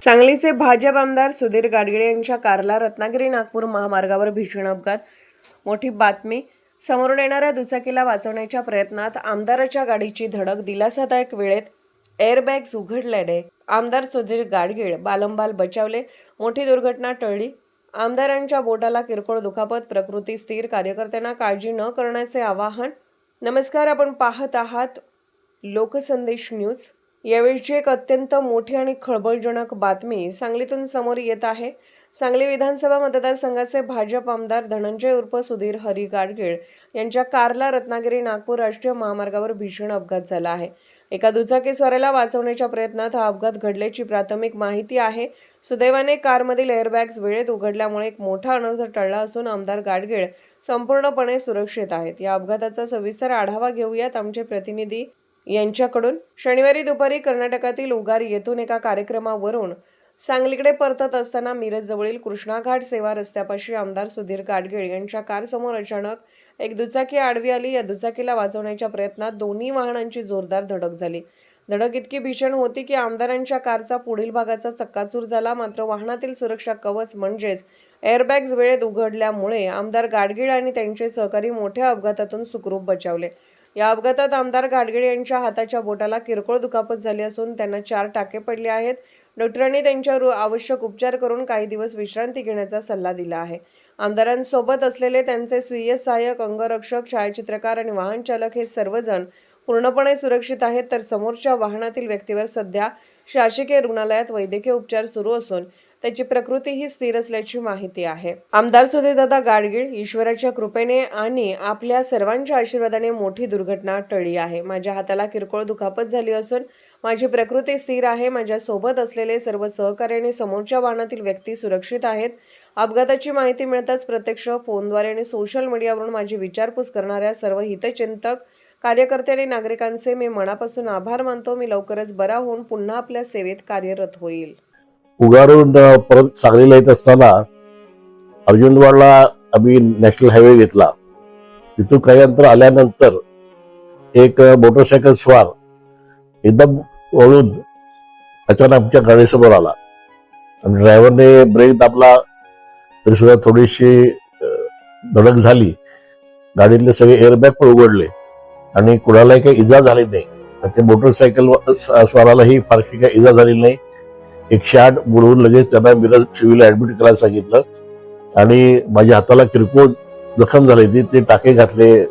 सांगलीचे भाजप आमदार सुधीर गाडगीळ यांच्या कारला रत्नागिरी नागपूर महामार्गावर भीषण अपघात. मोठी बातमी. समोरून येणाऱ्या दुचाकीला वाचवण्याच्या प्रयत्नात आमदाराच्या गाडीची धडक. दिलासादायक वेळेत एअरबॅग्स उघडल्याने आमदार सुधीर गाडगीळ बालंबाल बचावले. मोठी दुर्घटना टळली. आमदारांच्या बोटाला किरकोळ दुखापत, प्रकृती स्थिर. कार्यकर्त्यांना काळजी न करण्याचे आवाहन. नमस्कार, आपण पाहत आहात लोकसंदेश न्यूज. यावेळीची एक अत्यंत मोठी आणि खळबळजनक बातमी सांगलीतून समोर येत आहे. सांगली विधानसभा मतदारसंघाचे भाजप आमदार धनंजय उर्फ सुधीर हरी गाडगीळ यांच्या कारला रत्नागिरी नागपूर राष्ट्रीय महामार्गावर भीषण अपघात झाला आहे. एका दुचाकीस्वाराला वाचवण्याच्या प्रयत्नात हा अपघात घडल्याची प्राथमिक माहिती आहे. सुदैवाने कारमधील एअरबॅग्स वेळेत उघडल्यामुळे एक मोठा अनर्थ टळला असून आमदार गाडगीळ संपूर्णपणे सुरक्षित आहेत. या अपघाताचा सविस्तर आढावा घेऊयात आमचे प्रतिनिधी यांच्याकडून. शनिवारी दुपारी कर्नाटकातील उगार येथून एका कार्यक्रमावरून सांगलीकडे परतत असताना मिरजजवळील कृष्णाघाट सेवा रस्त्यापाशी आमदार सुधीर गाडगीळ यांच्या कारसमोर अचानक एक दुचाकी आडवी आली. या दुचाकीला वाचवण्याच्या प्रयत्नात दोन्ही वाहनांची जोरदार धडक झाली. धडक इतकी भीषण होती की आमदारांच्या कारचा पुढील भागाचा चक्काचूर झाला. मात्र वाहनातील सुरक्षा कवच म्हणजेच एअरबॅग्स वेळेत उघडल्यामुळे आमदार गाडगीळ आणि त्यांचे सहकारी मोठ्या अपघातातून सुखरूप बचावले. या अपघातात आमदार गाडगीळ यांच्या हाताच्या बोटाला किरकोळ दुखापत झाली असून त्यांना 4 टाके पडले आहेत. डॉक्टरांनी त्यांच्यावर आवश्यक उपचार करून काही दिवस विश्रांती घेण्याचा सल्ला दिला आहे. आमदारांसोबत असलेले त्यांचे स्वीय सहाय्यक, अंगरक्षक, छायाचित्रकार आणि वाहन चालक हे सर्वजण पूर्णपणे सुरक्षित आहेत. तर समोरच्या वाहनातील व्यक्तीवर सध्या शासकीय रुग्णालयात वैद्यकीय उपचार सुरू असून त्याची प्रकृतीही स्थिर असल्याची माहिती आहे. आमदार सुधीरदादा गाडगीळ, ईश्वराच्या कृपेने आणि आपल्या सर्वांच्या आशीर्वादाने मोठी दुर्घटना टळली आहे. माझ्या हाताला किरकोळ दुखापत झाली असून माझी प्रकृती स्थिर आहे. माझ्या सोबत असलेले सर्व सहकारी आणि समोरच्या वाहनातील व्यक्ती सुरक्षित आहेत. अपघाताची माहिती मिळताच प्रत्यक्ष फोनद्वारे आणि सोशल मीडियावरून माझी विचारपूस करणाऱ्या सर्व हितचिंतक, कार्यकर्ते आणि नागरिकांचे मी मनापासून आभार मानतो. मी लवकरच बरा होऊन पुन्हा आपल्या सेवेत कार्यरत होईल. उगारून परत सांगलीला येत असताना अर्जुनवाडला आम्ही नॅशनल हायवे घेतला. तिथून काही अंतर आल्यानंतर एक मोटरसायकल स्वार एकदम वळून अचानक आमच्या गाडीसमोर आला आणि ड्रायव्हरने ब्रेक दाबला तरी सुद्धा थोडीशी धडक झाली. गाडीतले सगळे एअरबॅग पण उघडले आणि कुणालाही काही इजा झाली नाही. ते मोटरसायकल स्वारालाही फारशी काही इजा झाली नाही. 108 बोलवून लगेच त्यांना मिरज सिव्हिल ऍडमिट करायला सांगितलं आणि माझ्या हाताला किरकोळ जखम झाली. ते टाके घातले.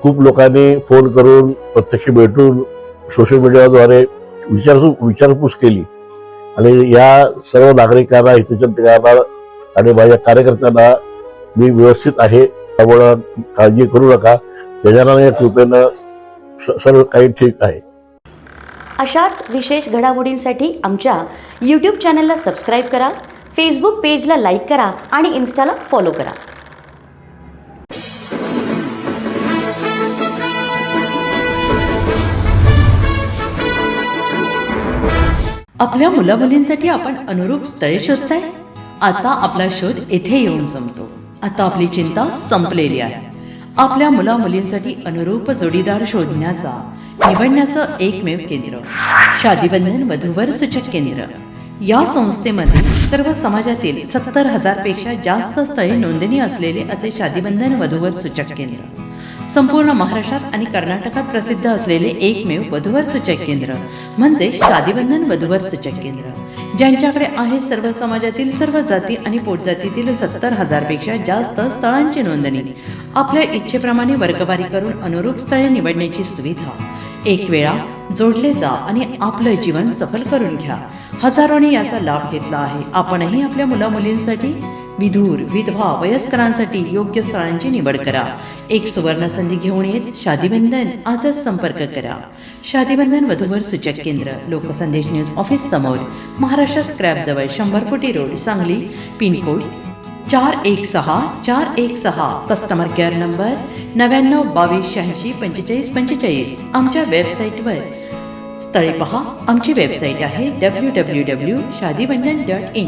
खूप लोकांनी फोन करून, प्रत्यक्ष भेटून, सोशल मीडियाद्वारे विचारपूस केली आणि या सर्व नागरिकांना, हितचिंतकांना आणि माझ्या कार्यकर्त्यांना मी व्यवस्थित आहे, त्यामुळे काळजी करू नका. गजाननाच्या कृपेनं सर्व काही ठीक आहे. अशाच विशेष घडामोडींसाठी आमच्या YouTube चॅनलला सबस्क्राईब करा, फेसबुक पेजला लाईक करा आणि इन्स्टाला फॉलो करा. आपल्या मुलामुलींसाठी आपण अनुरूप स्थळे शोधताय? आता आपला शोध येथे येऊन संपतो. आता आपली चिंता संपलेली आहे. आपल्या मुलामुलींसाठी अनुरूप जोडीदार निवडण्याचं एकमेव केंद्र शादीबंधन वधूवर सूचक केंद्र. या संस्थेमध्ये सर्व समाजातील 70,000 पेक्षा जास्त स्थळे नोंदणी असलेले असे शादीबंधन वधूवर सूचक केंद्र. संपूर्ण महाराष्ट्रात आणि कर्नाटकात प्रसिद्ध असलेले एकमेव वधूवर सूचक केंद्र म्हणजे शादीबंधन वधूवर सूचक केंद्र. ज्यांच्याकडे आहे सर्व समाजातील, सर्व जाती आणि पोटजातीतील 70,000 पेक्षा जास्त स्थळांची नोंदणी. आपल्या इच्छेप्रमाणे वर्गवारी करून अनुरूप स्थळे निवडण्याची सुविधा. एक वेळा जोडले जा आणि आपलं जीवन सफल करून घ्या. हजारोंनी याचा लाभ घेतला आहे. आपणही आपल्या मुलामुलींसाठी, विधूर, विधवा, वयस्करांसाठी योग्य स्थळांची निवड करा. एक सुवर्ण संधी घेऊन येत शादीबंधन. आजच संपर्क करा. शादीबंधन वधूवर सूचक केंद्र, लोकसंदेश न्यूज ऑफिस समोर, महाराष्ट्र स्क्रॅप जवळ, 100 फुटी road, Sangli. Pincode 416-416. Customer care number 9922864545. आमच्या वेबसाईटवर स्थळे पहा. आमची वेबसाईट आहे www.shadibandhan.in.